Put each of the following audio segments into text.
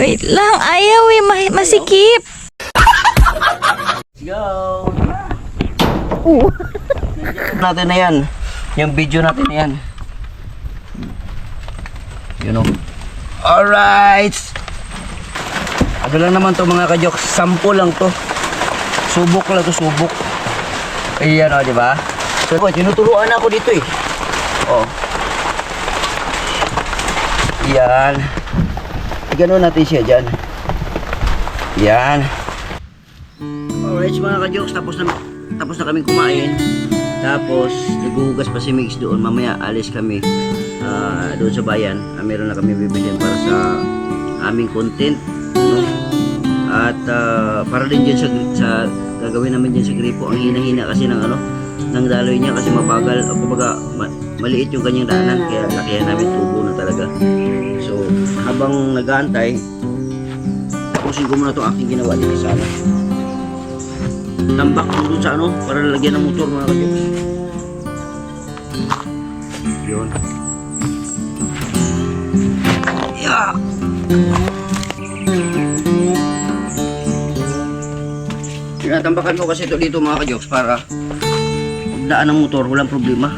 Wait lang, ayaw eh, masikip. Let's go! Natin na yan. Yung video natin na yan. You know. Alright! Ano lang naman to mga kajok. Sample lang to. Subok lang to, subok. Ayan o, diba? So, tinuturuan ako dito eh. Oh. Yan. Ganoon natin siya dyan. Yan. Alright mga kajoks, tapos na kaming kumain. Tapos naghuhugas pa si Mix doon. Mamaya alis kami doon sa bayan. Meron na kami bibilhin para sa aming content, no? At para din dyan sa gagawin namin dyan sa gripo. Ang hina-hina kasi ng daloy niya kasi mabagal o kumbaga maliit yung kanyang daanan, kaya lakihan namin tubo na talaga. So habang nag-aantay, tapusin ko muna itong aking ginawa dito sa tambak ko dun sa para lalagyan ng motor mga kajoks. Yun. Yeah. Tinatambakan ko kasi ito dito mga kajoks para daan ng motor, walang problema.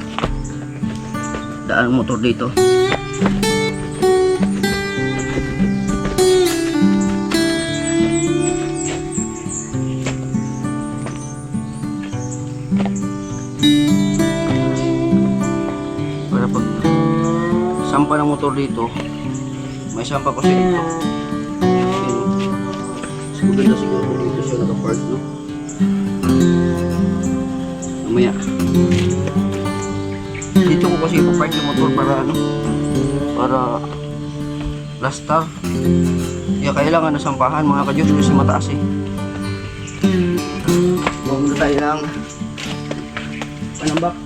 Daan ng motor dito. Para pag sampa ng motor dito, may sampa kasi dito. Siguro ganda siguro dito siya naka-park, no? Mamaya dito ko kasi ipapark yung motor para para plaster. Kaya kailangan nasampahan mga kajoks kasi mataas eh. Muna tayo ng panambak.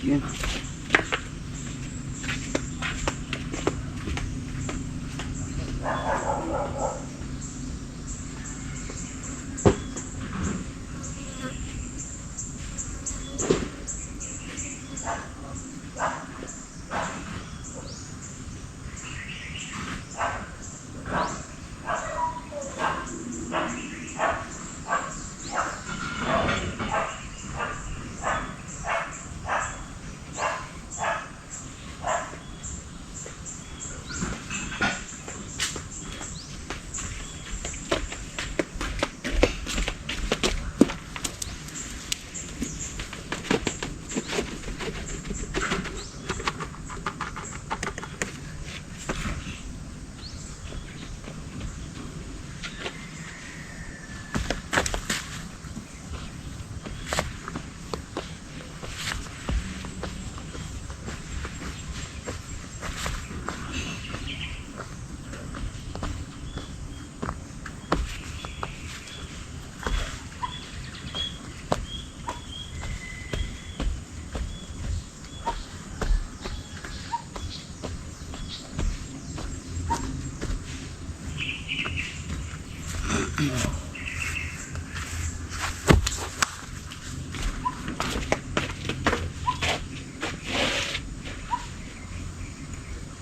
Yan.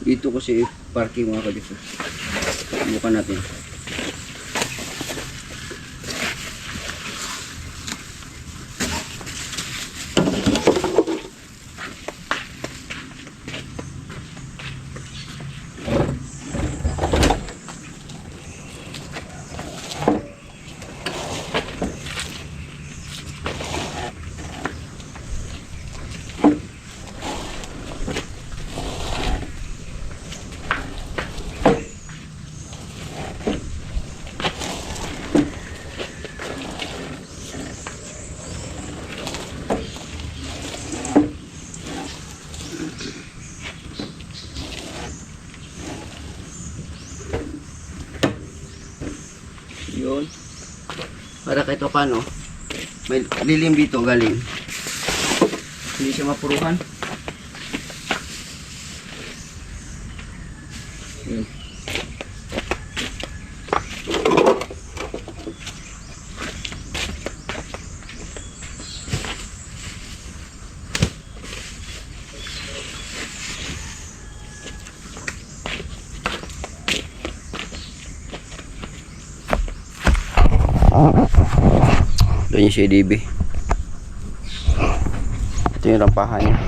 Dito kasi parking mga kajoks. Bukan natin. Yun. Para kahit paano, may lilim dito galing. Hindi siya mapuruhan. Yun. Doon yung CDB. Ito yung rampahan niya.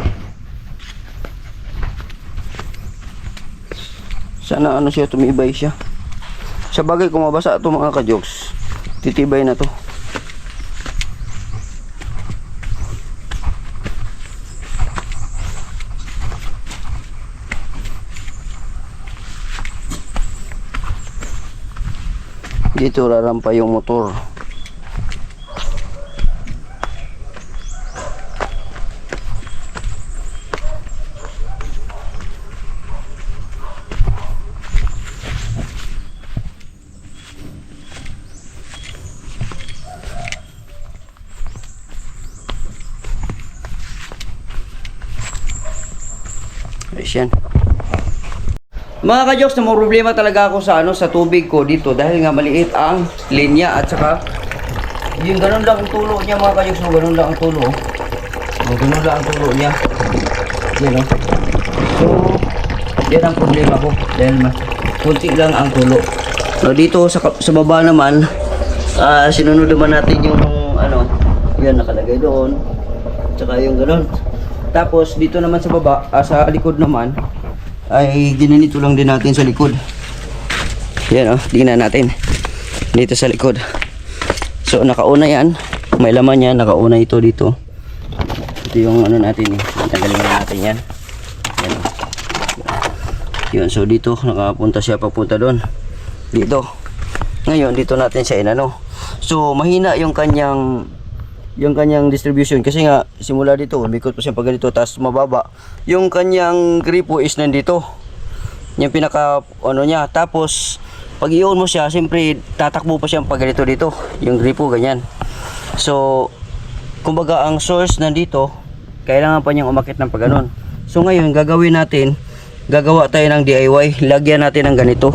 Sana ano siya, tumibay siya. Sa bagay kung mabasa ito mga ka-jokes, titibay na to. Dito rarampa yung motor. Ayos yan. Mga ka-jokes, na problema talaga ako sa sa tubig ko dito dahil nga maliit ang linya at saka yung ganun lang ang tulo niya mga ka-jokes, ganun lang ang tulo. Ganun lang ang tulo niya. Yan o. So, yan ang problema ko dahil kunti lang ang tulo. So, dito sa baba naman, sinunod naman natin yung yan nakalagay doon. Tsaka yung ganun. Tapos dito naman sa baba, sa likod naman, ay ginanito lang din natin sa likod. Yan tingnan natin. Dito sa likod. So nakauna yan. May laman yan, nakauna ito dito. Ito yung natin tanggalin na natin yan. Yan Yun, so dito nakapunta siya papunta doon. Dito. Ngayon dito natin siya inano. So mahina yung kanyang distribution kasi nga simula dito umikot pa siya pag ganito tapos mababa yung kanyang gripo is nandito yung pinaka niya, tapos pag i-on mo siya siyempre tatakbo pa siya pag ganito dito yung gripo ganyan. So kumbaga ang source nandito, kailangan pa niyang umakit ng pag ganon. So ngayon gagawa tayo ng DIY, lagyan natin ng ganito.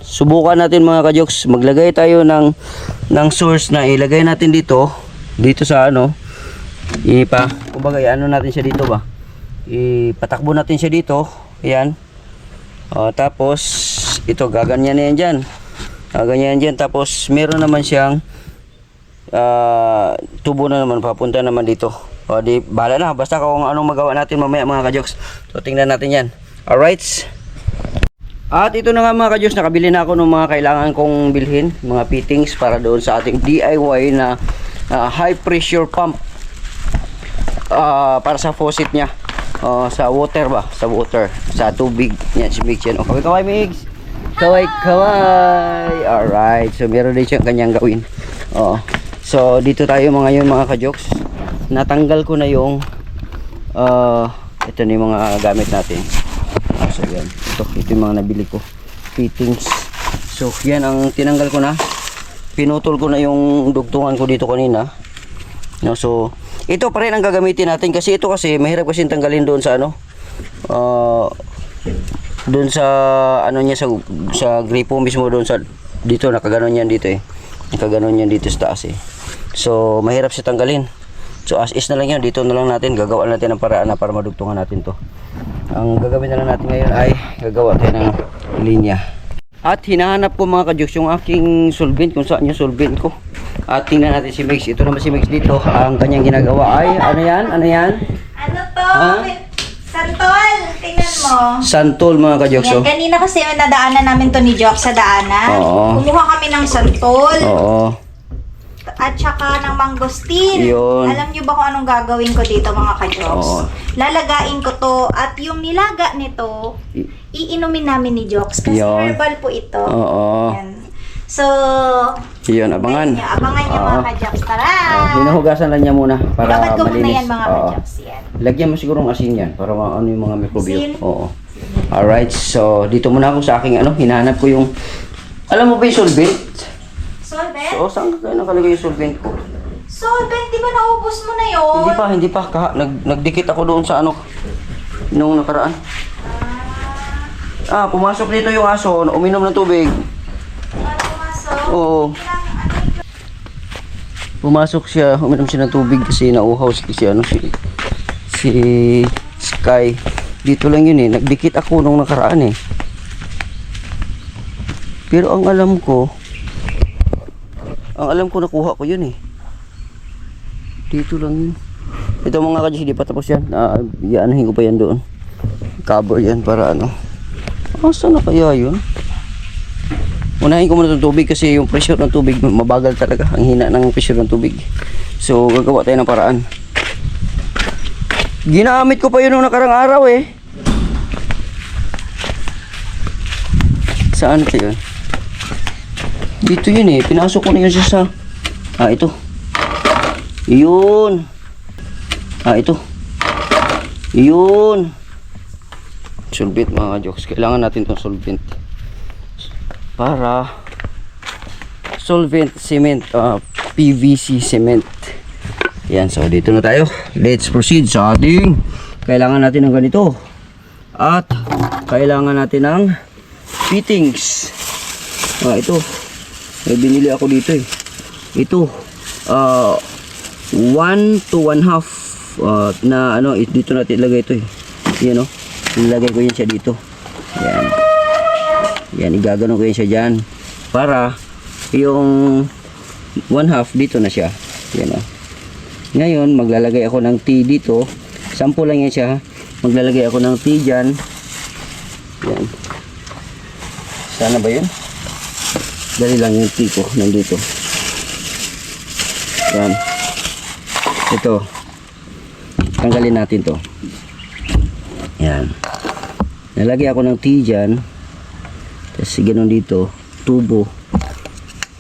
Subukan natin mga ka-jokes, maglagay tayo ng source na ilagay natin dito sa kumbaga natin siya dito ba, ipatakbo natin siya dito, ayan. Tapos ito gaganyan na yan dyan, ganyan dyan, tapos meron naman siyang tubo na naman papunta naman dito. Di bahala na, basta kung anong magawa natin mamaya mga ka-jokes. So tingnan natin yan. Alright. At ito na nga mga ka-jokes, nakabili na ako ng mga kailangan kong bilhin, mga fittings para doon sa ating DIY na high pressure pump para sa faucet niya, sa water ba, sa tubig yan, si Migs yan. Kaway Migs, kaway. Alright, so meron din siyang kanyang gawin. So dito tayo ngayon mga ka-jokes, natanggal ko na yung ito na yung mga gamit natin. So yan, ito yung mga nabili ko fittings. So yan ang tinanggal ko na, pinutol ko na yung dugtungan ko dito kanina. So ito pa rin ang gagamitin natin kasi ito kasi mahirap kasi tanggalin doon sa doon sa niya sa gripo mismo, doon sa dito nakaganon yan dito nakaganon yan dito sa taas So mahirap siya tanggalin. So as is na lang yan, dito na lang natin gagawa natin ng paraan para madugtungan natin to. Ang gagawin na lang natin ngayon ay gagawa tayo ng linya. At hinahanap ko mga ka-jokes yung aking solvent, kung saan yung solvent ko. At tingnan natin si Migs. Ito naman si Migs dito. Ang kanyang ginagawa ay ano yan? Ano to? Santol! Tingnan mo. Santol mga ka-jokes. Yan, kanina kasi nadaanan namin to ni Jok sa daanan. Kumuha kami ng santol. At saka ng mangosteen. Yun. Alam nyo ba kung anong gagawin ko dito mga ka-jokes? Lalagain ko to at yung nilaga nito, iinumin namin ni Jokes kasi herbal po ito. Yan. So, yun, abangan. Abangan nyo mga ka-jokes. Tara! Hinuhugasan lang niya muna para Babad ko muna malinis. yan mga ka-jokes. Yan. Lagyan mo siguro ng asin yan para ano yung mga mikrobyo. Alright, so dito muna ako sa aking hinahanap ko yung, alam mo ba yung solvent? Solvent? So, saan ka nakalagay yung solvent ko? Solvent, di ba naubos mo na yun? Hindi pa. Nagdikit ako doon sa ano, nung nakaraan. Pumasok dito yung aso, uminom ng tubig. Oo. Pumasok siya, uminom siya ng tubig kasi nauhaw si Sky. Dito lang yun eh, nagdikit ako nung nakaraan eh. Pero ang alam ko nakuha ko yun eh. Dito lang yun. Ito mga kadyo, hindi pa tapos yan. Iyaanahin ko pa yan doon. Cover yan para ano. Saan na kaya yun? Unahin ko muna itong tubig kasi yung pressure ng tubig mabagal talaga. Ang hina ng pressure ng tubig. So gagawa tayo ng paraan. Ginamit ko pa yun nung nakarang araw eh. Saan ito yun? Dito yun eh. Pinasok ko na yun siya sa... ito. Yun. Ito. Yun. Solvent mga jokes. Kailangan natin itong solvent. Para solvent cement. PVC cement. Yan. So dito na tayo. Let's proceed sa ating kailangan natin ng ganito. At kailangan natin ng fittings. Ito. May binili ako dito eh. Ito. 1 to 1/2 na ano, dito natin ilagay ito eh. Yan o. Ilagay ko yan siya dito. Yan. Yan, igagano ko yan siya dyan. Para yung 1/2 dito na siya. Yan o. Ngayon, maglalagay ako ng T dito. Sample lang yan siya. Maglalagay ako ng T dyan. Yan. Sana ba yun? Dali lang yung T ko. Nandito. Yan. Ito. Tanggalin natin to. Yan. Nalagay ako ng T dyan. Tapos ganun dito. Tubo.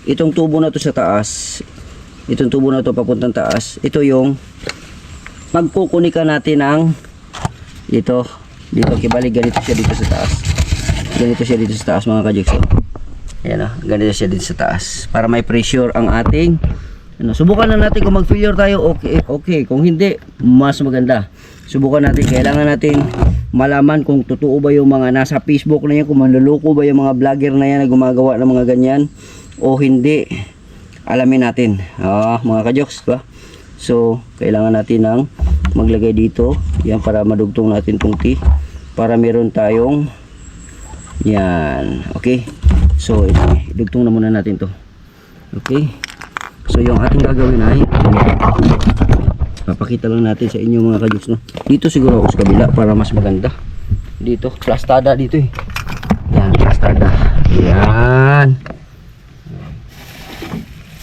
Itong tubo na to sa taas. Itong tubo na to papuntang taas. Ito yung magkukunika natin ng dito. Kibalik ganito siya dito sa taas. Ganito siya dito sa taas mga kajikso. Ayan o. Ganito siya dito sa taas. Para may pressure ang ating subukan na natin kung mag-failure tayo, okay. Kung hindi, mas maganda. Subukan natin. Kailangan natin malaman kung totoo ba yung mga nasa Facebook na yan, kung manluloko ba yung mga vlogger na yan na gumagawa ng mga ganyan o hindi. Alamin natin. Mga kajoks, ba? So, kailangan natin ng maglagay dito. Yan para madugtong natin tong T. Para meron tayong yan. Okay. So, idugtong na muna natin to. Okay. So yung ating gagawin ay papakita lang natin sa inyo mga kajuks, no? Dito siguro ako sa kabila para mas maganda. Dito, plastada dito eh. Yan, plastada. Yan.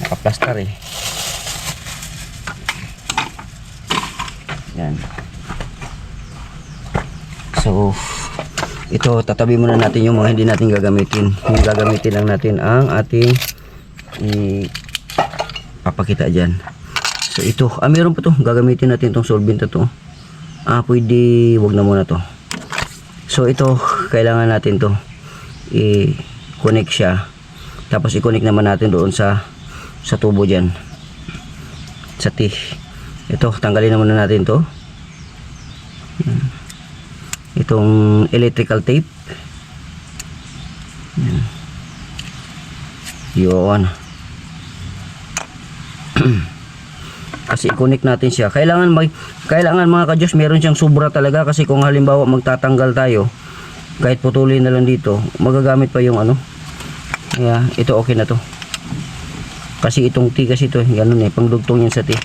Nakaplastar eh. Yan. So ito, tatabi muna natin yung mga hindi natin gagamitin. Yung gagamitin lang natin ang ating papakita dyan. So ito, meron pa to. Gagamitin natin tong solvent na to. Pwede, wag na muna to. So ito, kailangan natin to i-connect siya. Tapos i-connect naman natin doon sa tubo dyan. Sa T. Ito, tanggalin na muna natin to. Itong electrical tape. Yun. Kasi i-connect natin siya. Kailangan mga kadyos, meron siyang sobra talaga kasi kung halimbawa magtatanggal tayo, kahit putulin na lang dito, magagamit pa yung ano. Kaya ito okay na to. Kasi itong T kasi ito, ganun eh, pangdugtong yan sa T.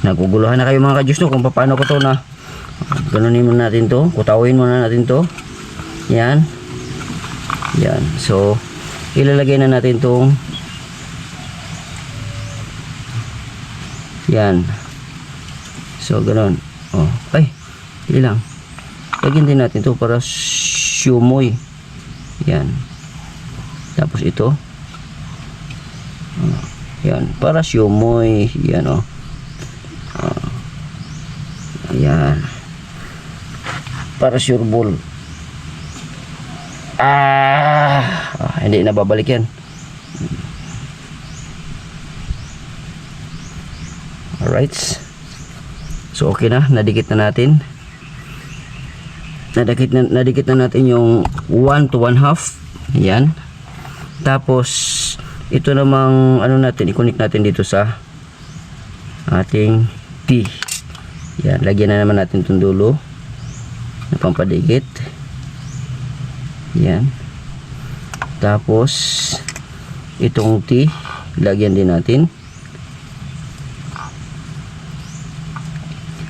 Naguguluhan na kayo mga kadyos no kung paano ko to na ganunin muna natin to, kutawin muna natin to. Yan. Yan. So ilalagay na natin tong yan. So ganun. Ay, hindi lang. Lagyan din natin to para sumoy. Yan. Tapos ito. Yan, para sumoy. Yan ayan. Para sure ball. Hindi na babalik yan. Alright. So okay na, nadikit na natin. Nadikit na natin yung 1 to 1/2. Yan. Tapos ito namang ano natin, i-connect natin dito sa ating T. Yan, lagyan na naman natin itong dulo na pampadikit. Yan. Tapos itong T, lagyan din natin.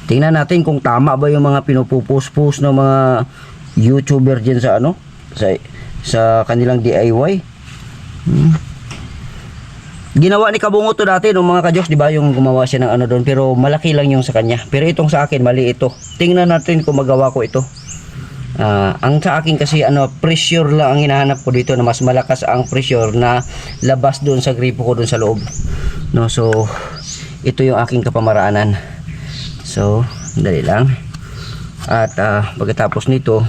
Tingnan natin kung tama ba yung mga pinupupus-pus ng mga YouTuber dyan sa ano, sa kanilang DIY. Ginawa ni Kabungo to dati nung mga kajoks, di ba, yung gumawa siya ng ano doon, pero malaki lang yung sa kanya. Pero itong sa akin, mali ito. Tingnan natin kung magawa ko ito. Ang sa akin kasi ano, pressure lang ang hinahanap ko dito, na mas malakas ang pressure na labas doon sa gripo ko doon sa loob. No, so ito yung aking kapamaraanan. So, dali lang. At pagkatapos nito,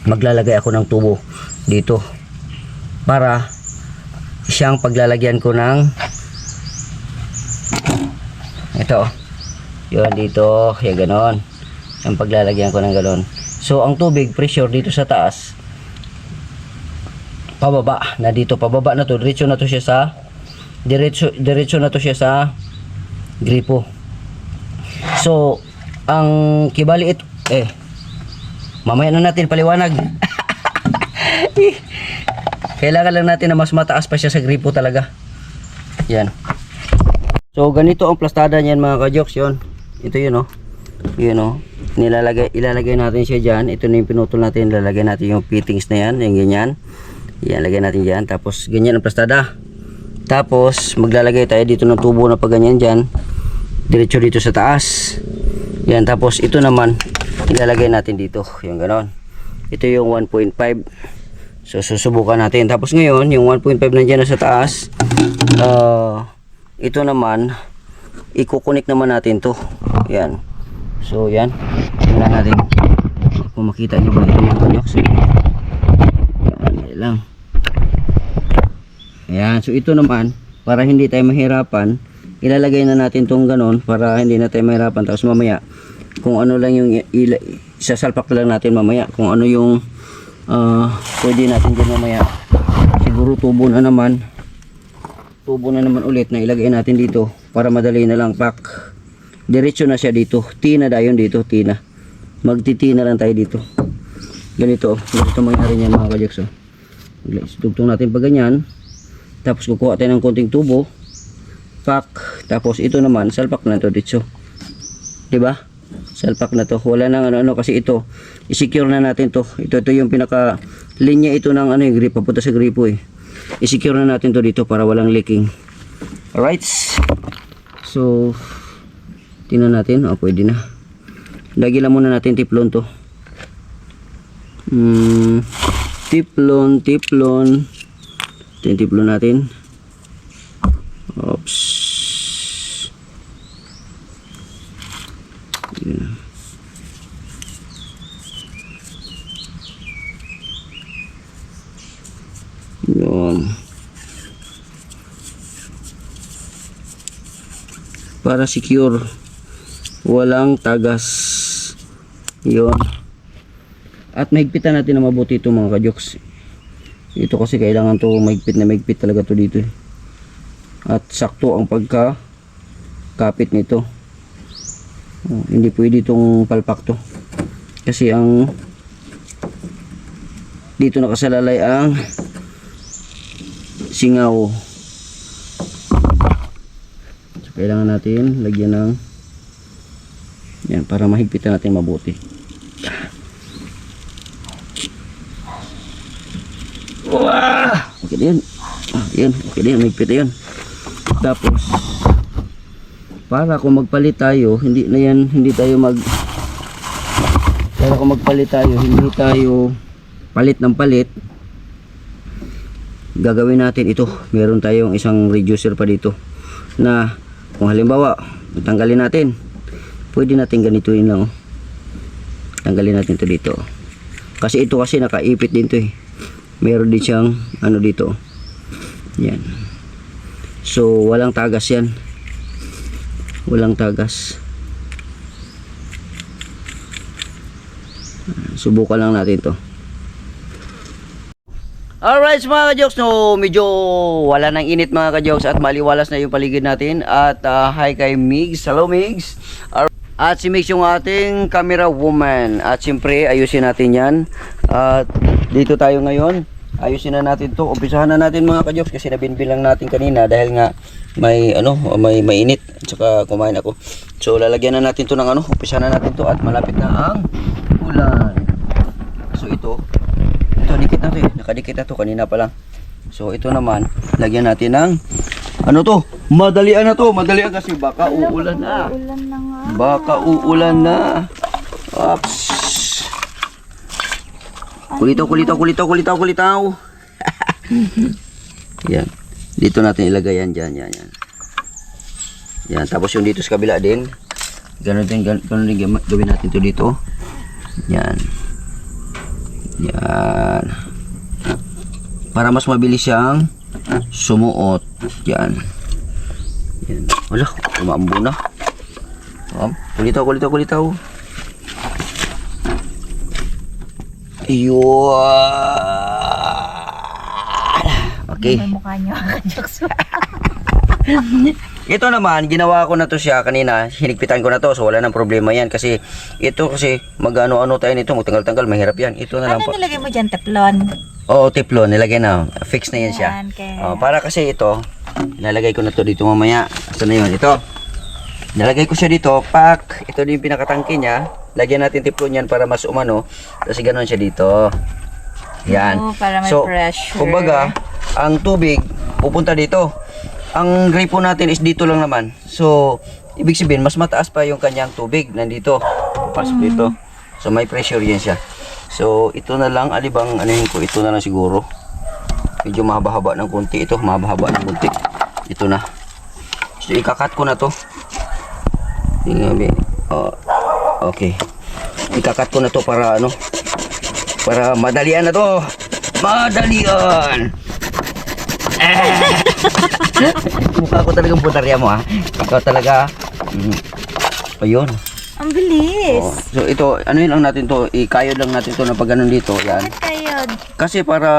maglalagay ako ng tubo dito para siyang paglalagyan ko ng ito. Yun dito, yan ganon. Yung paglalagyan ko ng ganon. So, ang tubig, pressure dito sa taas, pababa, na dito, pababa na to, diretso na to siya sa diretso na to siya sa gripo. So, ang kibali ito, mamaya na natin paliwanag. Kailangan lang natin na mas mataas pa siya sa gripo talaga. Yan. So, ganito ang plastada niyan mga kajoks, yun. Ito yun, oh. Yun, oh. Ilalagay natin siya dyan. Ito na yung pinutol natin. Ilalagay natin yung fittings na yan. Yung ganyan. Yan, lagay natin dyan. Tapos, ganyan ang plastada. Tapos, maglalagay tayo dito ng tubo na pag ganyan dyan. Diretso dito sa taas. Yan, tapos ito naman, ilalagay natin dito. Yung ganon. Ito yung 1.5. So, susubukan natin. Tapos ngayon, yung 1.5 nandiyan na sa taas. Ito naman, i-connect naman natin to. Yan. So, yan. Tingnan natin. Kung makita nyo ba ito mga kajoks. Yan, lang. Ayan. So, ito naman, para hindi tayo mahirapan, ilalagay na natin tong ganon para hindi na tayo mahirapan. Tapos mamaya, kung ano lang yung isasalpak lang natin mamaya. Kung ano yung pwede natin dyan mamaya. Siguro tubo na naman ulit na ilagay natin dito para madali na lang. Pak, diretso na siya dito. T na dayon dito. T na, magti-T na lang tayo dito. Ganito mangyari niyan mga kajoks. Dugtong natin pa ganyan. Tapos kukuha tayo ng konting tubo. Pak, tapos ito naman salpak na to dito. Diba? Salpak na to. Wala nang ano kasi ito i-secure na natin to. Ito yung pinaka linya ito ng ano yung grip papunta sa gripo eh. I-secure na natin to dito para walang leaking. Alright. So tingnan natin. Pwede na. Lagi lang muna natin tiplon to. Tiplon. Tiplon natin. Oops. Yeah. Yun. Para secure. Walang tagas. Yun. At mahigpitan natin na mabuti ito mga kajoks. Ito kasi kailangan to mahigpit na mahigpit talaga to dito eh. At sakto ang pagka-kapit nito. Hindi pwede itong palpak to. Kasi ang dito nakasalalay ang singaw. So, kailangan natin lagyan ng yan para mahigpitan natin mabuti. Okay din. Yan, okay din, mahigpit yan. Tapos para kung magpalit tayo, hindi tayo palit ng palit. Gagawin natin ito. Meron tayong isang reducer pa dito na kung halimbawa tanggalin natin, pwede natin ganituin lang. Tanggalin natin ito dito. Kasi ito kasi nakaipit din to eh. Meron din siyang ano dito. Yan. So walang tagas yan. Walang tagas. Subukan lang natin to. Alright mga ka-jokes, no, medyo wala nang init mga ka-jokes at maliwalas na yung paligid natin. At hi kay Migs. Hello Migs. At si Migs yung ating camera woman. At siyempre ayusin natin yan. At dito tayo ngayon. Ayusin na natin to. Umpisahan na natin mga ka-jokes kasi nabinbilang natin kanina dahil nga may mainit at saka kumain ako. So lalagyan na natin to ng umpisahan na natin to at malapit na ang ulan. So ito dikit na to eh. Nakadikit na to kanina pa lang. So ito naman, lagyan natin ng madalian na to. Madalian kasi baka uulan na. Uulan na nga. Baka uulan na. Oops. Kulitaw. Yan. Dito natin ilagay yan dyan. Yan. Tapos yung dito sa kabila din. Ganun din gawin natin to dito. Yan. Para mas mabilis siyang sumuot. Yan. Wala, umaambo na. Kulitaw. Iyon. Okay. May mukha niyo, ka-jokes. Ito naman, ginawa ko na to siya kanina, hinigpitan ko na to, so wala nang problema yan kasi ito kasi mag-ano tayo nito, magtanggal-tanggal, mahirap yan. Ito na lang Ano nilagay mo dyan, teflon? Oo, teflon, nilagay na, fix na yan siya. Yan, kaya- Para kasi ito, nalagay ko na to dito mamaya. Saan na yun? Ito. Nalagay ko siya dito, pak, ito din yung pinakatangke niya, lagyan natin teflon yan para mas umano, kasi ganoon siya dito. Yan. Oo, para may So, pressure. kumbaga, ang tubig pupunta dito. Ang gripo natin is dito lang naman. So, ibig sabihin, mas mataas pa yung kanyang tubig. Nandito. Pasok dito. So, may pressure yan siya. So, ito na lang. Alibang, ko, ito na lang siguro. Medyo mahaba-haba ng konti. Ito, mahaba-haba ng konti. Ito na. So, ikakat ko na to. Okay. Ikakat ko na to para para madalian na to. Madalian! Mukha ko talagang putarya mo Ikaw talaga. Ayun. Ang bilis. So ito, yun lang natin to. Ikayod lang natin to na pag ganun dito. Yan. Bakit kayod? Kasi para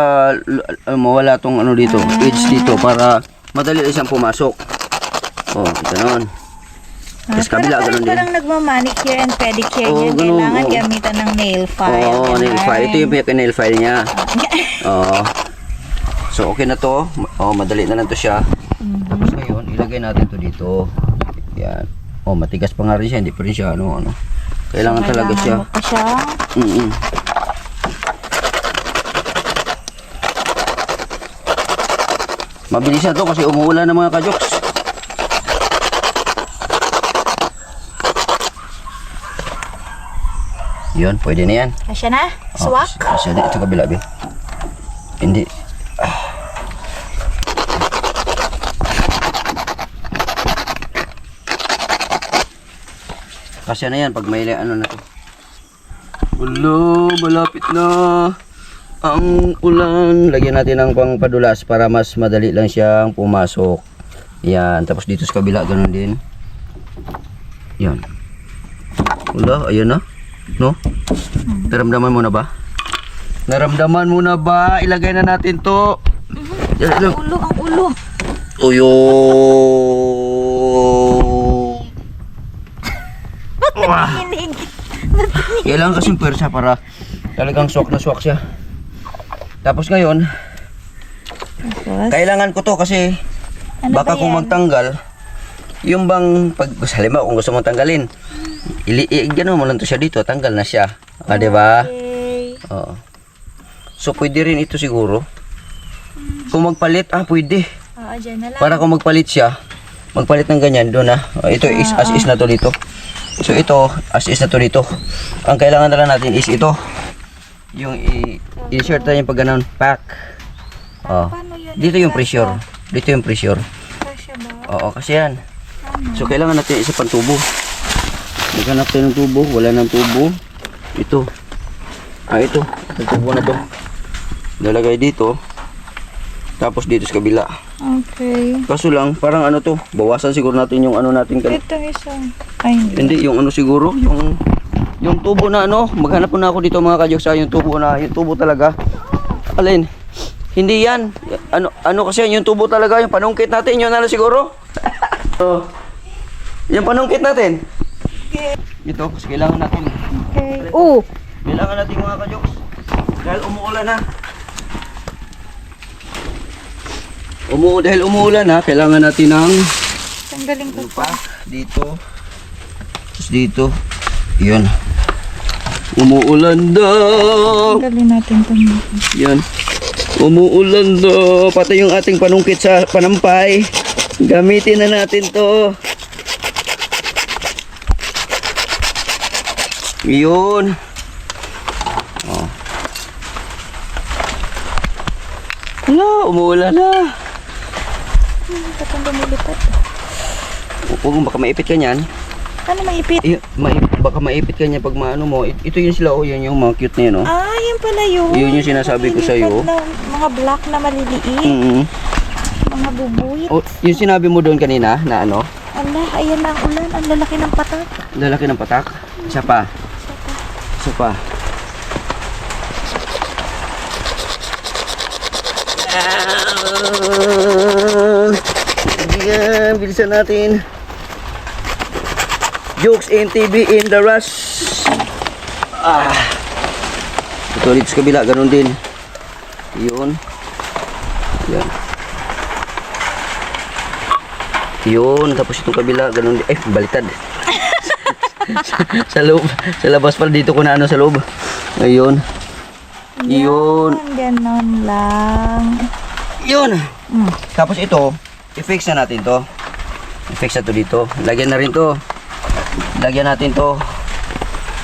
mawala tong dito. Edge dito. Para madali siyang pumasok. Ganun. Tapos kabila, ganun din. Parang nagmamanicure and pedicure Oo, niya. ganun, Kailangan oo. gamitan ng nail file. Nail file. Ito yung nail file niya. So okay na to. Madali na lang to siya. Tapos ngayon, ilagay natin to dito. Yan. Matigas pa nga rin siya. Hindi pa rin siya Kailangan talaga siya. mo pa siya. Mabilis na to kasi umuulan ng mga ka-jokes. Yun, pwede na yan. Asya na? Swak? Kasi ito kabila, be. Hindi. Kasi na yan pag may na to. Wala, malapit na ang ulan. Lagyan natin ng pangpadulas para mas madali lang siyang pumasok. Yan, tapos dito sa kabila ganun din. Yan. Wala, ayan na. No? Naramdaman mo na ba? Naramdaman mo na ba? Ilagay na natin to. Ang ulo. Uyo. Kinig. Kailangan kasing pwersa para talagang swak na swak siya. Tapos ngayon, kailangan ko to kasi baka ba kung yan? magtanggal, yung bang pag halimbawa kung gusto mong tanggalin, gano'n mo lang to siya dito, tanggal na siya. Di ba? Okay. Oo. So pwede rin ito siguro. Kung magpalit, pwede. Dyan na lang. Para kung magpalit siya, magpalit ng ganyan doon ito is as is na to dito. So ito as is na to dito. Ang kailangan na lang natin is ito. Yung i-insert na yung pag ganun, pack. Paano yun? Dito yung pressure. Dito yung pressure. Kasya ba? Oo, kasi yan. So kailangan natin isa pang tubo. Naghanap tayo ng tubo, wala ng tubo. Ito. Ito. Ang tubo na to. Lalagay dito. Tapos dito sa kabila. Okay. Kaso lang, parang ano to, bawasan siguro natin yung ano natin kan. Ito isa. Ay, Hindi, yung ano siguro, yung tubo na ano, maghanap po na ako dito mga kajoks, yung tubo talaga. Alin? Hindi yan. Ano kasi yan, yung tubo talaga, yung panungkit natin, yun na siguro. Oh. Yung panungkit natin. Ito, kasi kailangan natin. Okay. Oh! Kailangan natin mga kajoks. Dahil umuulan na. Dahil umuulan na, kailangan natin ng Tanggalin ko pa dito. Tapos dito. Yun. Umuulan daw. Tanggalin natin ito. Yan. Umuulan daw. Pati yung ating panungkit sa panampay. Gamitin na natin to. Yun. Oh. Wala, umuulan na. Katang lumilipad. Huwag baka maipit ka niyan. Ano maipit? Baka maipit ka niya pag maano mo. Ito yun sila, oh, yan yung mga cute na yun, oh. Ah, yan pala yun. Yun yung sinasabi ko sa'yo. Na, mga black na maliliit. Mga bubuit. Oh, yung sinabi mo doon kanina na ano? Allah, ayan na ang ulan. Ang lalaki ng patak. Lalaki ng patak. Isa pa. Isa pa. Yan, bilisan natin. Jokes NTV in the rush. Ito dito sa kabila, ganun din. Yun. Yan. Yun, tapos itong kabila, ganun din. Baliktad. Sa loob, sa labas pala dito ko na ano sa loob. Ayun. Yun. Ganon lang. Yun. Tapos ito, i-fix na natin to. I-fix na to dito. Lagyan na rin to. Lagyan natin to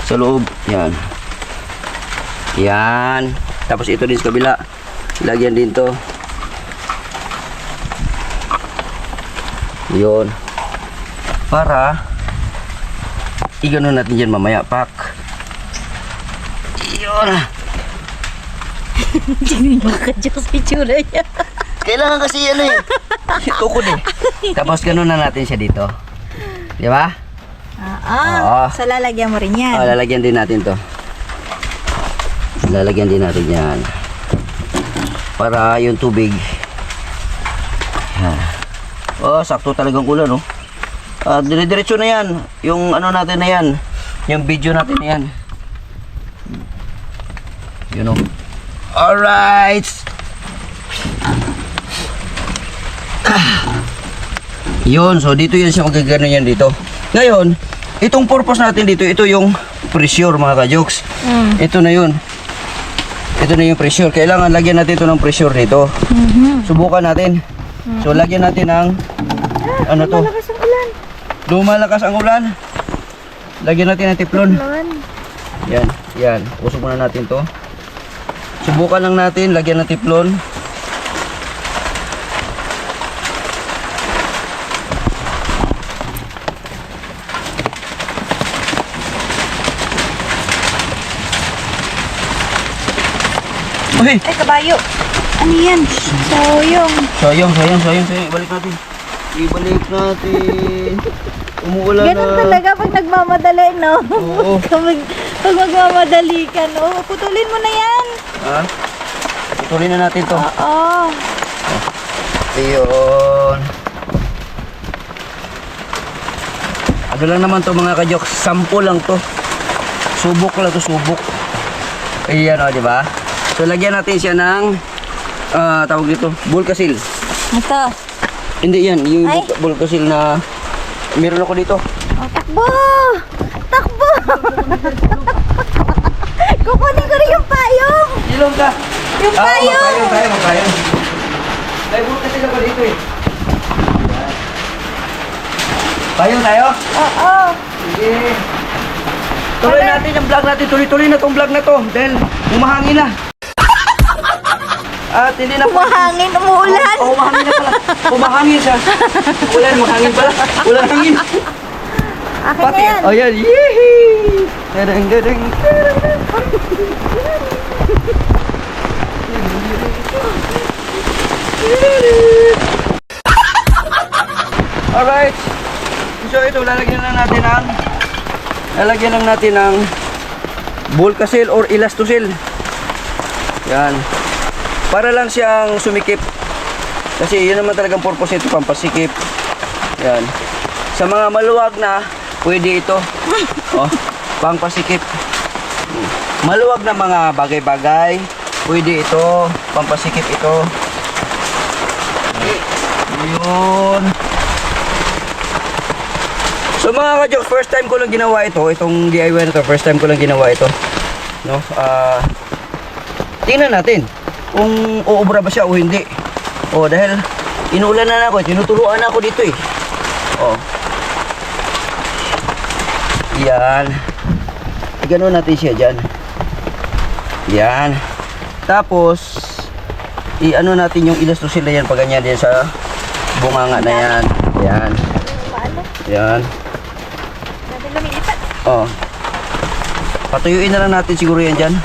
sa loob. Yan. Yan. Tapos ito din sa kabila. Lagyan din to. Yun. Para i-ganon natin dyan mamaya. Pak. Yun. Hindi mo ka-jokes itsura niya. Kailangan kasi ano eh. Tukod eh. Tapos ganon na natin siya dito. Di ba? Oo. So lalagyan mo rin yan. Lalagyan din natin to. Lalagyan din natin yan. Para yung tubig. Sakto talagang ulan, no? Dire-diretso na yan. Yung ano natin na yan. Yung video natin na yan. You know. Alright. Yun, so dito yan siya magagano yan dito. Ngayon, itong purpose natin dito, ito yung pressure mga ka-jokes. Ito na yun. Ito na yung pressure. Kailangan lagyan natin ito ng pressure dito. Subukan natin. So lagyan natin ng ano to? Lumalakas ang ulan. Lumalakas ang ulan. Lagyan natin ng tiplon. Yan, yan. Usok muna natin to. Subukan lang natin, lagyan ng tiplon. Uy! Ay, kabayo. Ano yan? Soyong. Sayang. Ibalik natin. Umuulan Ganun na. talaga pag nagmamadali, no? Oo. Pag magmamadali ka, no? Putulin mo na yan. Ha? Putulin na natin to. Oo. Ayun. Ano lang naman to mga kajok, sample lang to. Subok lang to, subok. Ayan o, di ba? So lagyan natin siya ng tawag dito, bulkasil. Ito. Hindi yan, yung Ay. bulkasil na meron ako dito. Oh, takbo! Takbo! Kukunin ko rin yung payong! Ilong ka. Yung payong! Magpayong. May bulkasil ako dito eh. Payong tayo? Oo. Sige. Tuloy natin yung vlog natin. Tuloy-tuloy na tong vlog na to. Dahil umahangin na. At hindi na Umahangin, umuulan. Oh, umahangin na pala. Umahangin siya. Ulan, mahangin pala. Ulan hangin. Akin na yan. Oh, yan. Yehey! Gadang. Alright. So ito, lalagyan lang natin ng Volcasil or Elastosil. Yan. Para lang siyang sumikip. Kasi yun naman talagang purpose nito, pampasikip. Yan. Sa mga maluwag na, pwede ito. Oh, pampasikip. Maluwag na mga bagay-bagay, pwede ito, pampasikip ito. Yun. So mga ka-jokes, first time ko lang ginawa ito, itong DIY na to, first time ko lang ginawa ito. No? Tingnan natin kung uubra ba siya o hindi. Oh, dahil inuulan na ako, tinuturuan na ako dito eh. Oh. Yan. Ganoon natin siya dyan. Yan. Tapos i-ano natin yung Elastosil na yan pag ganyan din sa bunganga na yan. Yan. Yan. Lumilipat. Oh. Patuyuin na lang natin siguro yan dyan.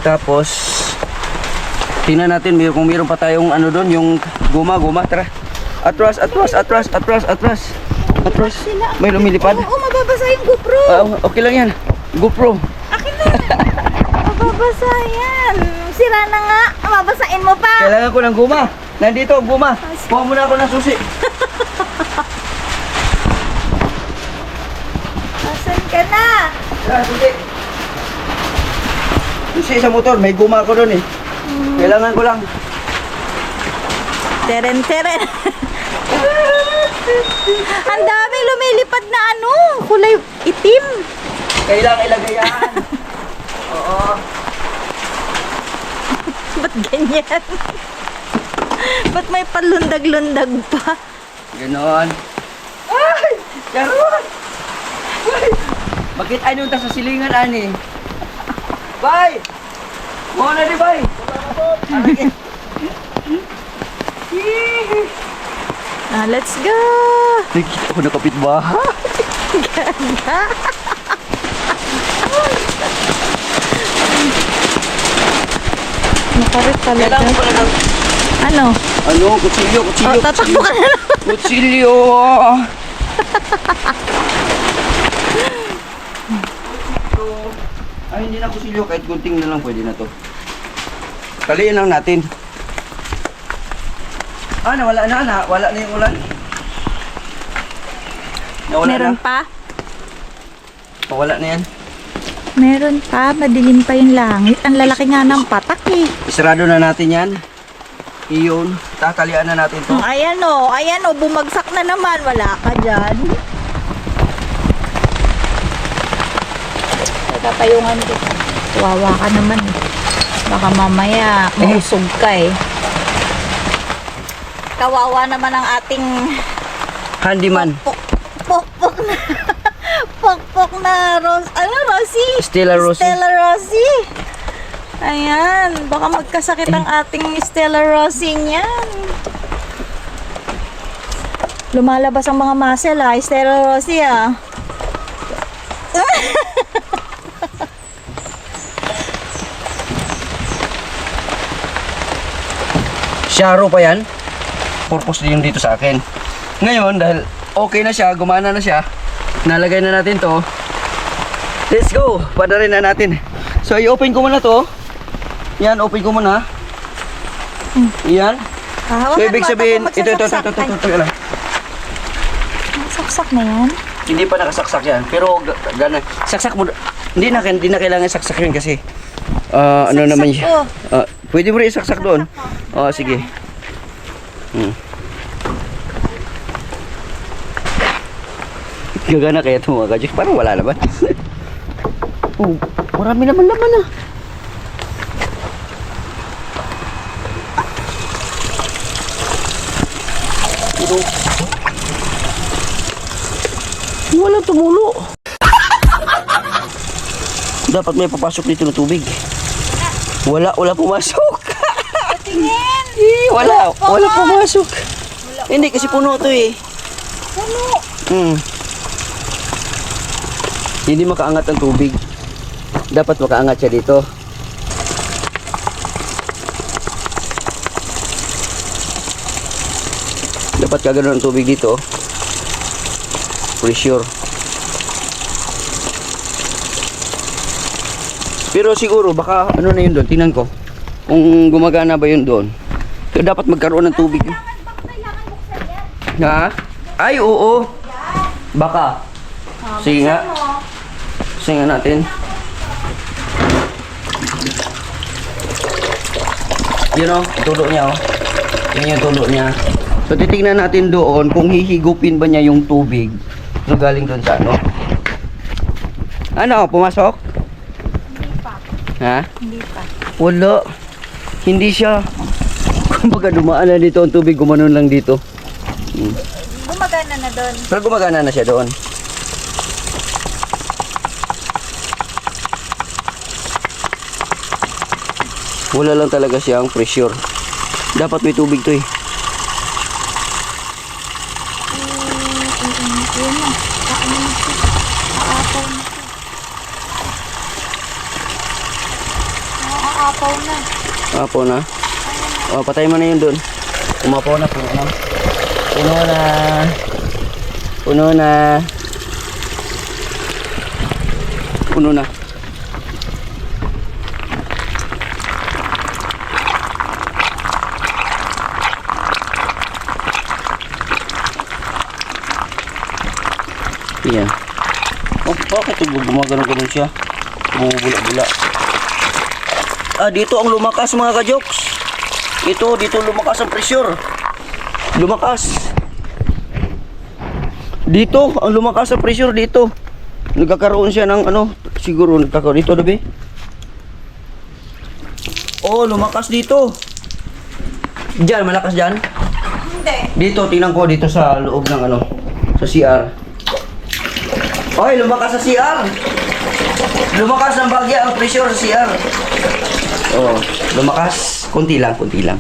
Tapos tingnan natin kung mayroon pa tayong ano doon, yung guma. Tara. Atras. May lumilipad. Oo, mababasa yung GoPro. Okay lang yan. GoPro. Akin na. Mababasa yan. Sira na nga. Mababasain mo pa. Kailangan ko ng guma. Nandito, guma. Kuha muna ako ng susi. Asan ka na? Tara, susi. Susi sa motor. May guma ako doon eh. Kailangan ko lang. Teren. Ang daming lumilipad na ano. Kulay itim. Kailangan ilagay yan. Oo. Ba't ganyan? Ba't may palundag-lundag pa? Ganon. Ay! Karoon! Ay! Bakit anong ta sa silingan, ani? Bay! Muna di, bay! Let's go! Nakikita ko na kapitbahay. Ganda! Makarit talaga. Kailangan ko pala ng... Ano? Ano? Kutsilyo. Tatakbo ka na lang. Kutsilyo! Ay, hindi na kutsilyo. Kahit gunting na lang pwede na to. Taliin lang natin. Nawala na. Wala na yung ulan. Nawala Meron na. pa? Wala na yan. Meron pa. Madilim pa yung langit. Ang lalaki nga ng patak eh. Isarado na natin yan. Iyon. Tatalian na natin to. Ayan o. Bumagsak na naman. Wala ka dyan. Tatayungan kita. Wawa ka naman eh. Baka mamaya mausog ka eh. Kawawa naman ang ating Handyman. pokpok na pokpok na Rosie? Stella Rosie. Ayan, baka magkasakit ang ating Stella Rosie niyan. Lumalabas ang mga muscle Stella Rosie Sharo pa yan. Purpose din yung dito sa akin. Ngayon, dahil okay na siya, gumana na siya, nalagay na natin to. Let's go! Padarin na natin. So, i-open ko muna to. Yan, open ko muna. Yan. So, ibig sabihin, ito. Saksak na yan. Hindi pa nakasaksak yan. Pero, gana. Saksak mo. Hindi na kailangan saksak yun kasi. Ano naman yun. Pwede mo rin isaksak doon. Sige. Gagana kaya ito mga kajik. Parang wala naman. Marami naman laman Walang tumulo. Dapat may papasok dito na tubig. Wala pumasok. Tingin! Wala pumasok. Hindi kasi puno to eh. Puno! Hindi makaangat ang tubig. Dapat makaangat siya dito. Dapat kagano ng tubig dito. Pressure. Pero siguro baka ano na yun doon, tingnan ko. Kung gumagana ba yun doon. Pero dapat magkaroon ng tubig. Baka kailangan buksan yan. Ha? Ay, oo. Baka. Sige nga. Buksan mo. Sige nga natin. Yun o, tulo niya o. Yan yung tulo niya. So titingnan natin doon kung hihigupin ba niya yung tubig. So galing doon sa ano. Ano, pumasok? Hindi pa. Ha? Hindi pa. Wala. Hindi siya. Kumbaga dumaan na dito ang tubig, gumanon lang dito. Gumagana na doon. Pero gumagana na siya doon. Wala lang talaga siyang pressure. Dapat may tubig to eh. Yun na. Paano na siya? Aapaw na siya. Aapaw na. Apo na. O, patay mo na yun doon. Umapaw na, puno na. Puno na. Puno na. Puno na. Yan. Oh, bakit gumagano-ganon siya? Bumubula-bula. Ah, dito ang lumakas mga ka-jokes. Dito lumakas ang pressure. Lumakas. Dito, ang lumakas ang pressure dito. Nagkakaroon siya ng ano, siguro nagkakaroon dito, dabi. Oh, lumakas dito. Diyan, malakas diyan. Hindi. Dito, tingnan ko dito sa loob ng ano, sa CR. Oy, lumakas sa CR. Lumakas ng bagya ang pressure sa CR. Oh, lumakas. Kunti lang, kunti lang.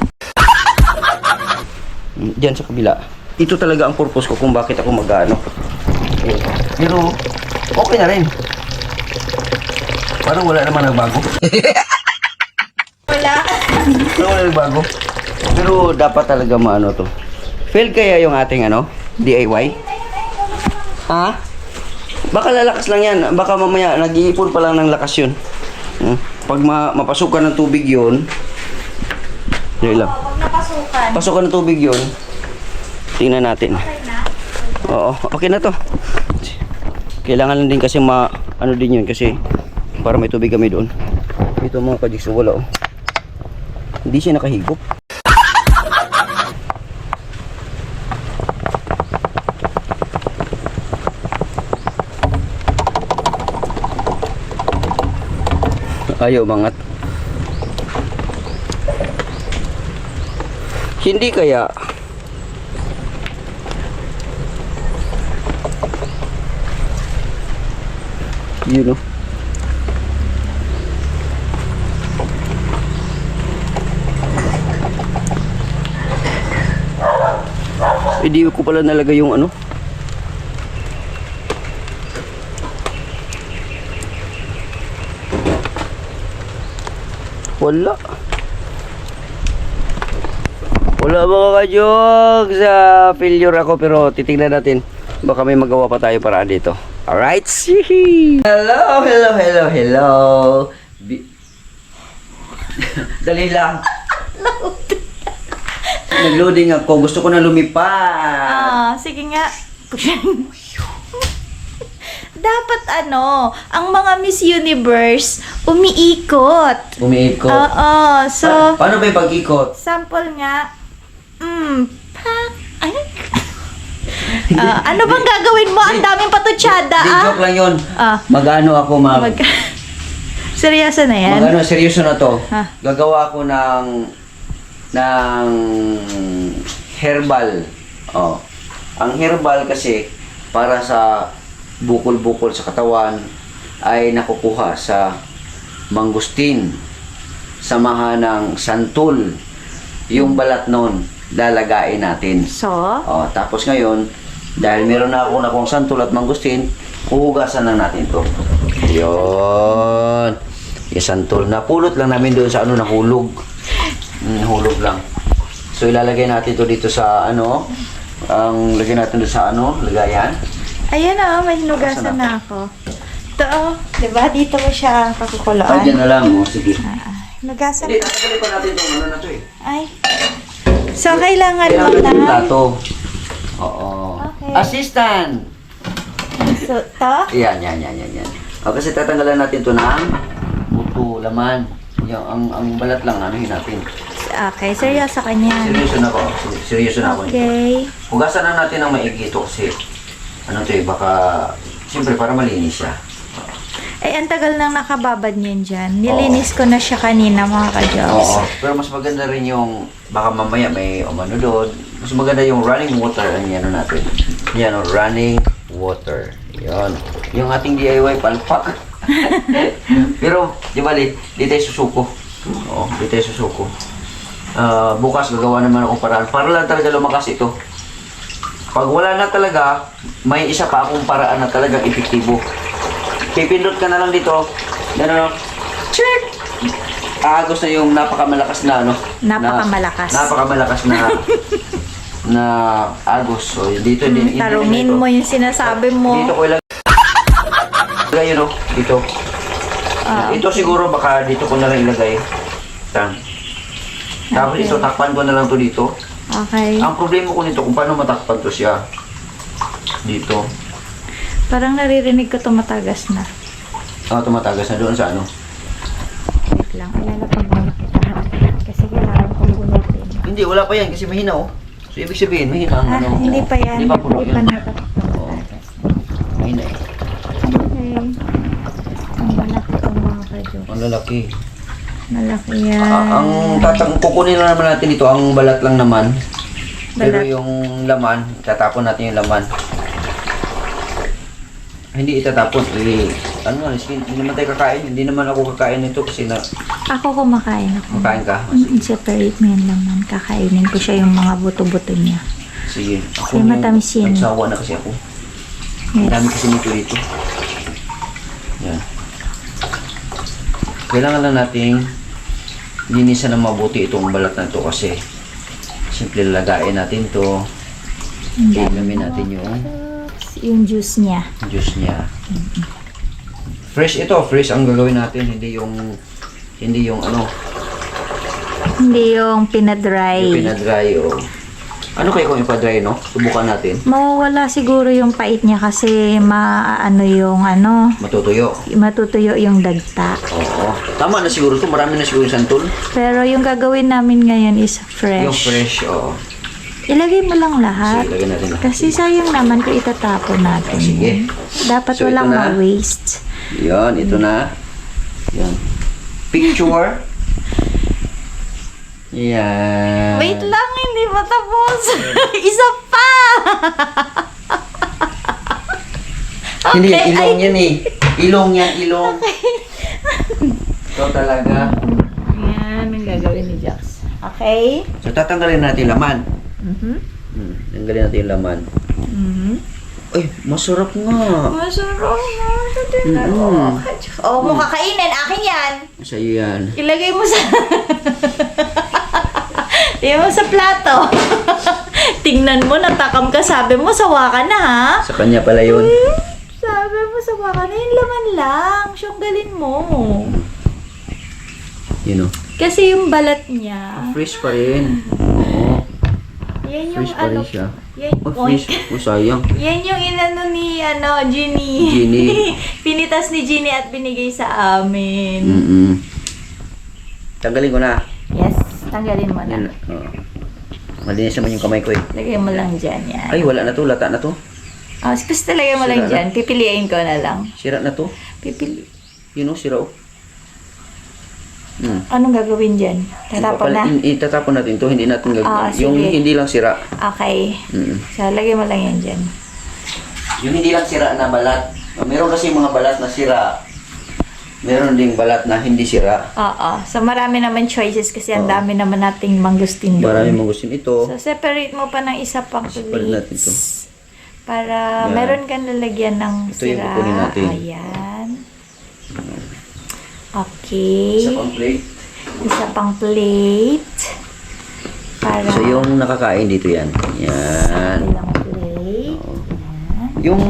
Diyan sa kabila. Ito talaga ang purpose ko kung bakit ako mag-ano. Eh, pero, okay na rin. Parang wala naman nagbago. Wala. Parang wala nagbago. Pero dapat talaga maano to. Fail kaya yung ating ano, DIY? Ha? Baka lalakas lang yan. Baka mamaya nag-iipon pa lang ng lakas yun. Pag mapasukan ng tubig yun, yun lang. Huwag napasukan. Pasukan ng tubig yun, tingnan natin. Okay na. Oo, okay na to. Kailangan lang din kasi ano din yun kasi para may tubig kami doon. Ito mga kajikso, wala oh. Hindi siya nakahigop. Ayaw mangat. Hindi kaya yun know. Hindi ko pala nalagay yung ano. Wala. Wala mga ka-jokes. Failure ako pero titignan natin. Baka may magawa pa tayo para dito. Alright. Hello, hello, hello, hello. Dali lang. Nag-loading ako. Gusto ko na lumipad. Sige nga. Dapat ang mga Miss Universe, umiikot. Umiikot. Oo, so, Paano ba yung pag-ikot? sample nga, ano bang gagawin mo? Ang daming patutsada, Di, joke lang yun. Ah. Mag-ano ako, ma'am. Seryoso na yan? Mag-ano, seryoso na to. Ha? Gagawa ako ng herbal. Oh. Ang herbal kasi para sa bukol-bukol sa katawan ay nakukuha sa mangustin. Samahan ng santol. Yung balat nun, lalagain natin. So? Oh, tapos ngayon, dahil meron na akong santol at mangustin, uhugasan na natin to. Yun. Yung santol. Napulot lang namin doon sa nahulog. Nahulog lang. So ilalagay natin to dito sa ang lagyan natin doon sa ano, lagayan. Ayan o, may hinugasan na ako. Ito o, diba? Dito mo siya pakukuloan. Diyan na lang, sige. Hinugasan Hindi, tatanggalin pa natin itong ano na to eh. Ay. So, kailangan mo Kailangan yung na... plato. Oo. Okay. Assistant! So, ito? Yan. O, kasi tatanggalan natin to ng buto, laman. Yung, ang balat lang, anuhin natin. Okay, seryoso ka niyan. Seryoso na ako. Okay. Hugasan na natin ng maigi ito kasi ano to eh, baka siyempre para malinis siya. Ay, ang tagal nang nakababad niyan dyan. Nilinis ko na siya kanina, mga ka-jobs. Oo. Pero mas maganda rin yung baka mamaya may umano doon. Mas maganda yung running water ang ano natin. Yan o, running water. Yan. Yung ating DIY palpak. Pero, di ba, di tayo susuko. Oo, di tayo susuko. Bukas gagawa naman akong paraan. Para lang talaga lumakas ito. Pag wala na talaga, may isa pa akong paraan na talagang epektibo. Pipindot ka na lang dito. Ano? Check! Aagos na yung napakamalakas na ano. Napakamalakas. Napakamalakas na na agos. So, dito din. Tarungin mo yung sinasabi mo. Dito ko ilagay. Yun o. Dito. Ito siguro baka dito ko na lang ilagay. Tapos Okay. ito, takpan ko na lang to dito. Okay. Ang problema ko nito kung paano matakpan to siya. Dito. Parang naririnig ko tumatagas na. Tumatagas na doon sa ano. Wait lang. Ilalapag mo na kita. Kasi kailangan kong bunutin. Hindi, wala pa yan kasi mahina oh. So, ibig sabihin, mahina ang ano. Hindi pa yan. Hindi pa puno Hindi pa yun. nakapag. Mahina eh. Okay. Ang malaki ang mga ka-jokes. Ang lalaki. Malaki yan. Kukunin lang naman natin ito, ang balat lang naman. Pero Balat. yung laman, tatapon natin yung laman. Hindi itatapon, hindi naman tayo kakain. Hindi naman ako kakain nito kasi na Ako kumakain ako. makain ka. Separate mo yan naman. Kakainin ko siya yung mga buto-buto niya. Sige. Kasi matamis yan. Nagsawa na kasi ako. Ang Yes. dami kasi nito dito. Yan. Kailangan lang nating linisan ng mabuti itong balat na ito kasi simple lagain natin to. Ilamin natin Yung juice niya. juice niya. Fresh ito, fresh ang gagawin natin, hindi yung ano, Hindi yung pinadry. yung pinadry o ano kayo kung ipadry, no? Subukan natin. Mawawala siguro yung pait niya kasi matutuyo yung dagta. Oo. Tama na siguro ito, marami na siguro yung santol. Pero yung gagawin namin ngayon is fresh. Yung fresh, oo. Ilagay mo lang lahat. Sige, lagyan natin lahat. Kasi sayang naman kung itatapon natin. Sige. Dapat So, ito walang na. ma-waste. Yan, ito na. Yan. Picture. Yan. Wait lang, hindi pa tapos. Isa pa! Hindi, Okay, ilong yan eh. Ilong yan, ilong. Ito talaga. Yan, ang gagawin ni Jax. Okay? So, tatanggalin natin laman. Tanggalin natin yung laman. Ay, masarap nga. Masarap na. Oh, mo kakainin. Akin yan. Sa'yo yan. Ilagay mo sa... Ilagay mo sa plato. Tingnan mo, natakam ka. Sabi mo, sawa ka na, ha? Sa kanya pala yun. Sabi mo, sawa ka na. Yung laman lang. Syonggalin mo. You know. Kasi yung balat niya, Fresh pa rin. Oo. yan yung Fresh pa rin siya. yan, Oh, fresh. Oh, sayang. yan yung inano ni, Ginny. Ginny. Pinitas ni Ginny at binigay sa amin. Tanggalin ko na. Yes, tanggalin mo Yan. na. Oo. Malinis naman yung kamay ko eh. Lagay mo lang dyan, yan. Ay, wala na to. Lata na to. Oh, basta lagay mo lang Sira na. dyan. Pipiliin ko na lang. Sira na to. Pipili. Yun o, sira o. Anong gagawin dyan? Tatapon na? Itatapon natin to. Hindi natin gagawin. Sige. Yung hindi lang sira. Okay. So, lagay mo lang yan dyan. Yung hindi lang sira na balat. Meron kasi mga balat na sira. Meron ding balat na hindi sira. Oo. So, marami naman choices kasi ang dami naman nating mangustin doon. Marami mong gusto nito. So, separate mo pa ng isa pang Separate natin to. plates. Para Yan. meron kang lalagyan ng Ito yung sira. kukunin natin. Ayan. Okay. Isa pang plate. Isa pang plate. Para So yung nakakain dito yan. Yan. ilang plate. Yung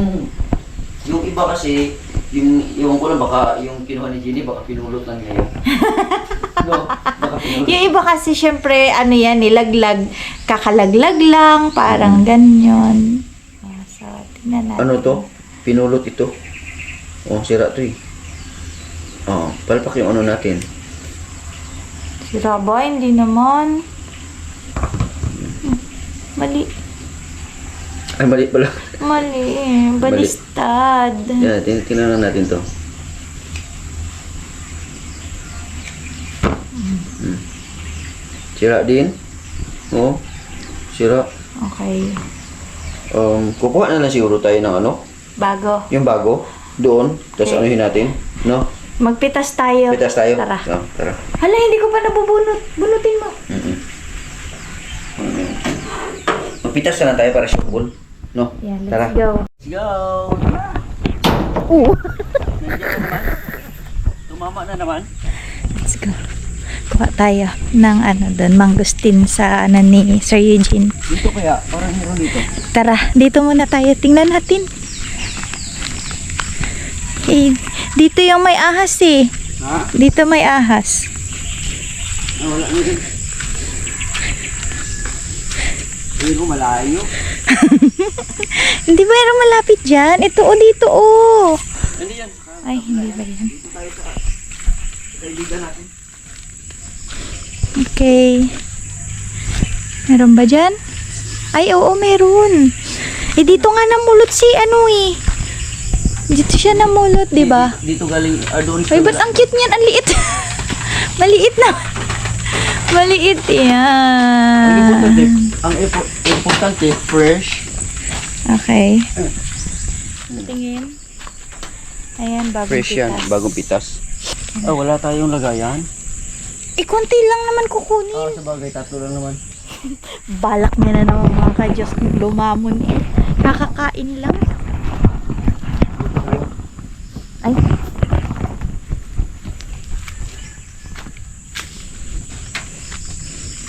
iba kasi, yung ko lang baka yung kinuha ni Jenny, baka pinulot lang niya yun. No, baka pinulot. Yung iba kasi syempre ano yan, nilaglag, kakalaglag lang, parang ganyan. So, tingnan natin. Ano to? Pinulot ito. Oh, sira to eh. Oh, palpak yung ano natin. Sira ba? Hindi naman. Mali. Ay, mali pala. Mali eh. Balistad. Yan, tingnan natin to. Sira din. Oh, sira. Okay. Kukuha na lang siguro tayo ng ano? Bago. Yung bago. Doon. Tapos Okay. anuhin natin. No? Magpitas tayo. Pitas tayo. Tara. No, tara. Hala, hindi ko pa nabubunot. Bunutin mo. Magpitas na lang tayo para sure. No? Yeah, let's Tara. go. Let's go! Oo. Nandiyan na naman. Tumama na naman. Let's go. Kuha tayo ng ano doon, mangustin sa ano ni Sir Eugene. Dito kaya, parang meron dito. Tara, dito muna tayo. Tingnan natin. Eh, dito yung may ahas eh. Ha? Dito may ahas. Ah, wala na rin. Hindi ko malayo. Hindi ba yung malapit dyan? Ito o dito o. Hindi yan. Ay, hindi ba yan? Dito tayo sa kaibigan natin. Okay. Meron ba dyan? Ay, oo, meron. Eh, dito nga namulot si ano eh. Dito siya namulot, di ba? Dito galing, doon. Ay, ba't ang cute niyan? Ang liit. Maliit na. Maliit yan. Ang importante, fresh. Okay. Tingin. Ayan, bagong Fresh yan, pitas. bagong pitas. Ah, wala tayong lagayan. Eh, konti lang naman kukunin. Ah, sa bagay, tatlo lang naman. Balak niya na naman mga ka-Diyos lumamon eh. Kakakain lang. Ay.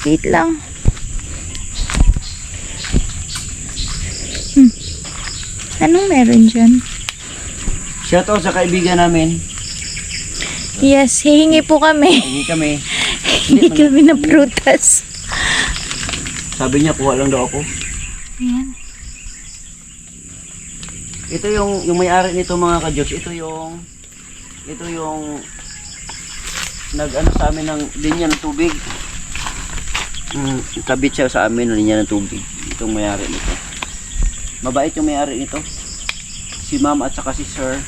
Wait lang. Anong meron dyan? Shoutout sa kaibigan namin. Yes, hihingi po kami. Hindi kami. Hindi kami ng prutas. Sabi niya, kuha lang daw ako. Ayan. Ito yung may-ari nito mga ka-Diyos. Ito yung nag-ano sa amin ng linya ng tubig. Kabit siya sa amin ng linya ng tubig. Itong may-ari nito. Mabait yung may-ari nito. Si ma'am at saka si sir.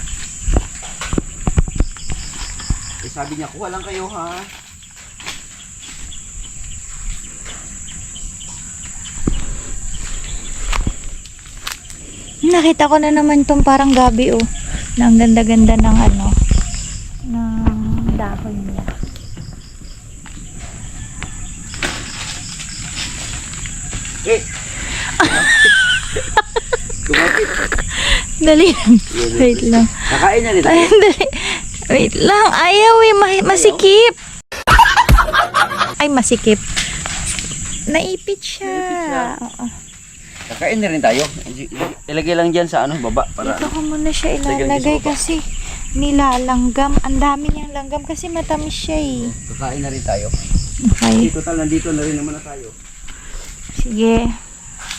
Eh, sabi niya, kuha lang kayo ha. Nakita ko na naman tong parang gabi oh. Na ang ganda-ganda ng ano, ng dahon niya. Eh! Kumapit. Dali lang. Wait lang. Kakain na rin. Ay, dali. Wait lang. Ayaw eh. Masikip. Ay, masikip. Naipit siya. Naipit siya. Oo. Kakain na rin tayo. Ilagay lang dyan sa ano, baba. Para Dito ko muna siya Lagyan ilalagay sa baba. kasi nilalanggam. Ang dami niyang langgam kasi matamis siya eh. kakain na rin tayo. Okay. Dito nandito na rin naman na tayo. Sige.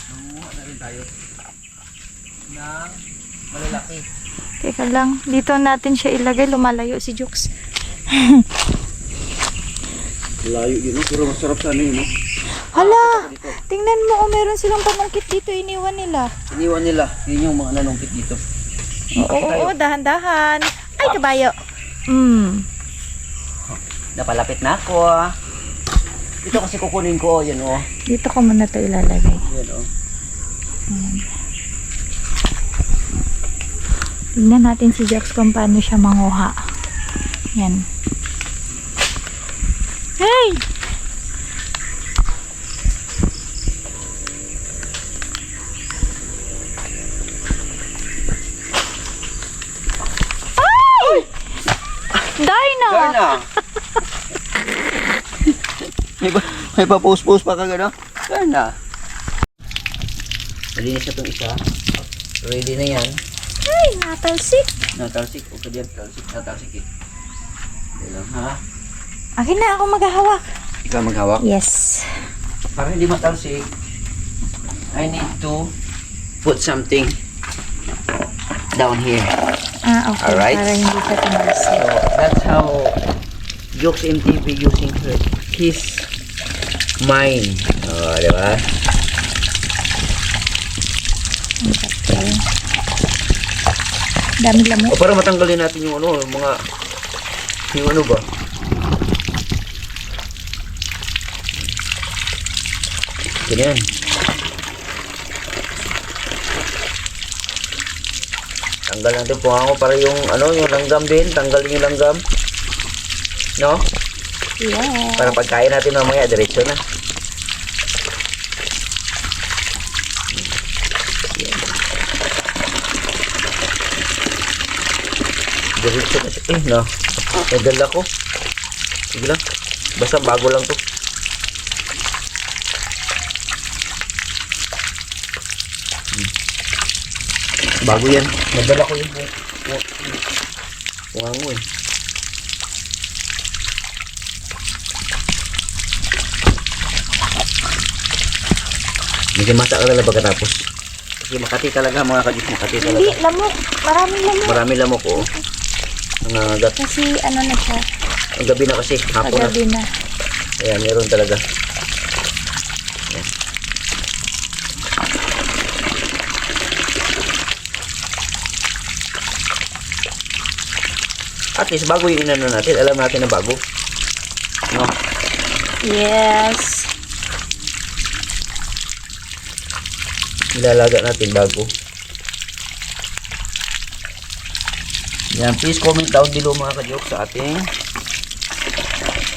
Nanguha na rin tayo. Ng malalaki. Teka lang. Dito natin siya ilagay. Lumalayo si Jukes. Layo yun, no? Pero masarap sana yun, no? Hala! Tingnan mo, oh, meron silang panungkit dito. Iniwan nila. Iniwan nila. Yun yung mga nanungkit dito. Oo, dahan-dahan. Ay, kabayo. Napalapit na ako, ah. Ito kasi kukunin ko, yan, oh. Dito ko muna ito ilalagay. Yan, oh. Tingnan natin si Jax kung paano siya manguha. Yan. Hey! Ay! Darna! Darna! may pa-post-post pa ka gano'n? Sure na. Malinis na itong isa. Ready na yan. Ay, natalsik. Natalsik. Huwag ka dyan. Natalsik eh. Okay lang, ha? Akin na ako maghahawak. Ikaw maghawak. Yes. Para hindi matalsik, I need to put something down here. Okay. Alright. Para hindi siya tumalsik. So, that's how Jokes MTV using his mind. Oh, di ba? Okay. Dami lamok. O para matanggalin natin yung ano, yung ano ba? Ganyan. Tanggal natin po ako para yung ano, yung langgam din, tanggalin yung langgam. No? Yeah. Para pagkain natin mamaya, diretso na. Diretso na siya. No. Nadala ko. Sige lang. Basta bago lang to. Bago yan. Nadala ko yung bungango eh. Medyo masa ka talaga pagkatapos. Kasi Makati talaga mga kajus, Makati talaga. Hindi, lamok. Maraming lamok. Marami lamok oh. Nangangagat. Kasi ano na siya. Ang gabi na kasi, hapon na. Paggabi na. Ayan, meron talaga. Ayan. At least bago yung inano natin, alam natin na bago. No? Yes. Ilalaga natin bago. Yan, please comment down below mga ka-joke sa ating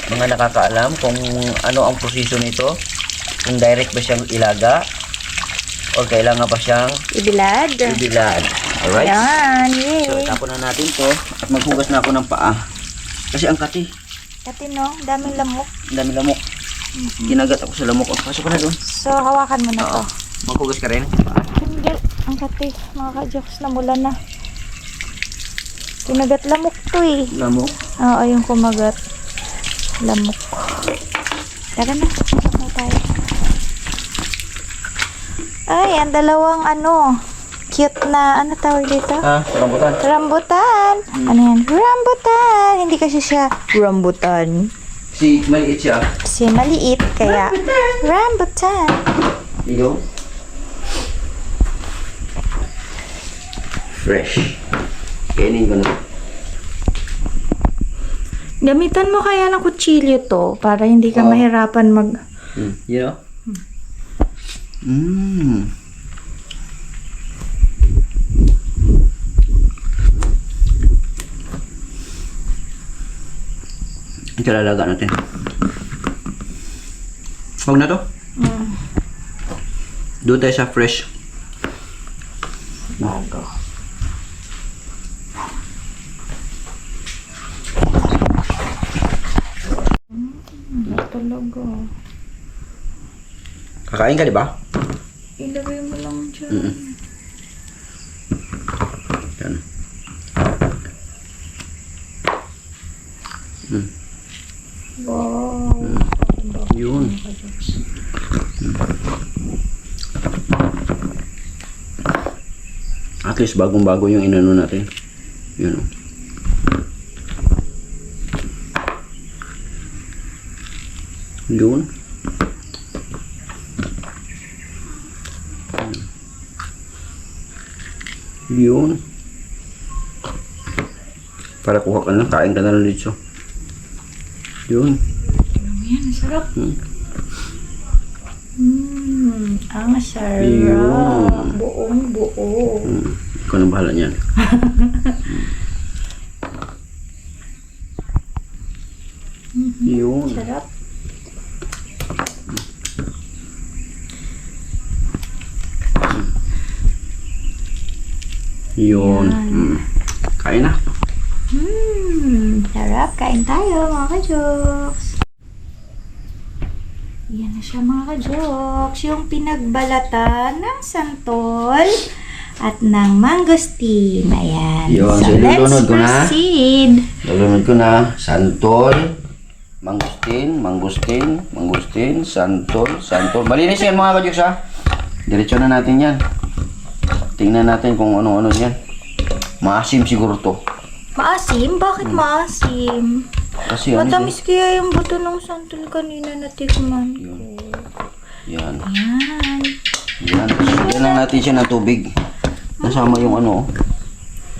mga nakakaalam kung ano ang proseso nito. Kung direct ba siyang ilaga or kailangan pa siyang Ibilad. ibilad. Alright? Yan, So, yay. tapon na natin to at maghugas na ako ng paa. Kasi ang kati, Kati no, daming lamok. ang dami lamok. Ginagat ako sa lamok. Oh, pasok ka na doon. So, hawakan mo na to. Oo. Maghugas ka rin. Hindi, ang kati. Mga ka-jokes na mula na. Kinagat lamok to eh. Lamok. Oo, yung kumagat. Lamok. Tara na. Pasok na tayo. Ay, ang dalawang ano. Cute na, ano tawag dito? Rambutan. Rambutan. Ano yan? Rambutan. Hindi kasi siya rambutan. Si maliit siya. Kasi maliit, kaya rambutan. Iyo. Fresh. Kainin ko na. Gamitan mo kaya ng kutsilyo to para hindi ka Oo. mahirapan mag... You know? Mmm. Ito lalaga natin. Huwag na to. Doon tayo sa fresh. Bago. Talaga. Kakain ka, di ba? Ilagay mo lang dyan. Yan. Wow. Yun. At least bagong-bago yung inano natin. Yun. Yun. Yun. Para kuha ka na, kain ka na lang dito. Yun. Yan, sarap. Ang sarap. Yun. Buong buo. Ikaw na bahala niyan. Yun. Sarap. Yun. Kain na. Sarap. Kain tayo mga ka-jokes. Yan na siya mga ka-jokes. Yung pinagbalatan ng santol at ng mangosteen. Ayan. Yun, So, so let's ilulunod ko na. proceed. Lalunod ko na. Santol. Mangustin. Santol. Malinis yan mga kadyos ha. Diretso na natin yan. Tingnan natin kung ano-ano yan. Maasim siguro to. Maasim? Bakit maasim? Kasi ano Matamis kaya yung buto ng santol kanina na tikman ko. yan. Ayan. Yan. Yan lang natin siya ng tubig. Nasama yung ano.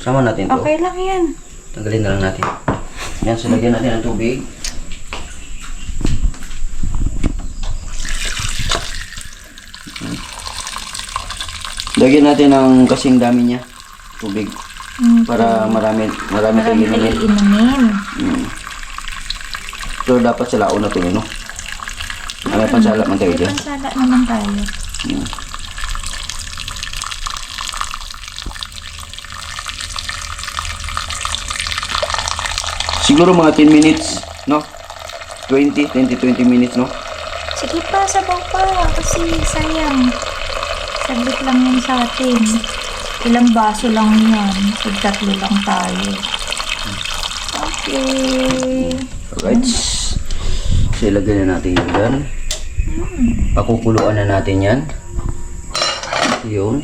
Sama natin to. Okay lang yan. Tanggalin na lang natin. Yan, so lagyan natin ng tubig. Lagyan natin ng kasing dami niya. Tubig. Para marami Marami tayong kayo inumin. inumin. So dapat sa laon na ito, no? May pansala man tayo dyan. Pansala naman tayo. Siguro mga 10 minutes, no? 20 minutes, no? Sige pa, sabaw pa. Kasi sayang. Saglit lang yan sa atin. Ilang baso lang yan. Tatlo lang tayo. Okay. Alright. So ilagay na natin yan dyan. Pakukuluan na natin yan. Yun.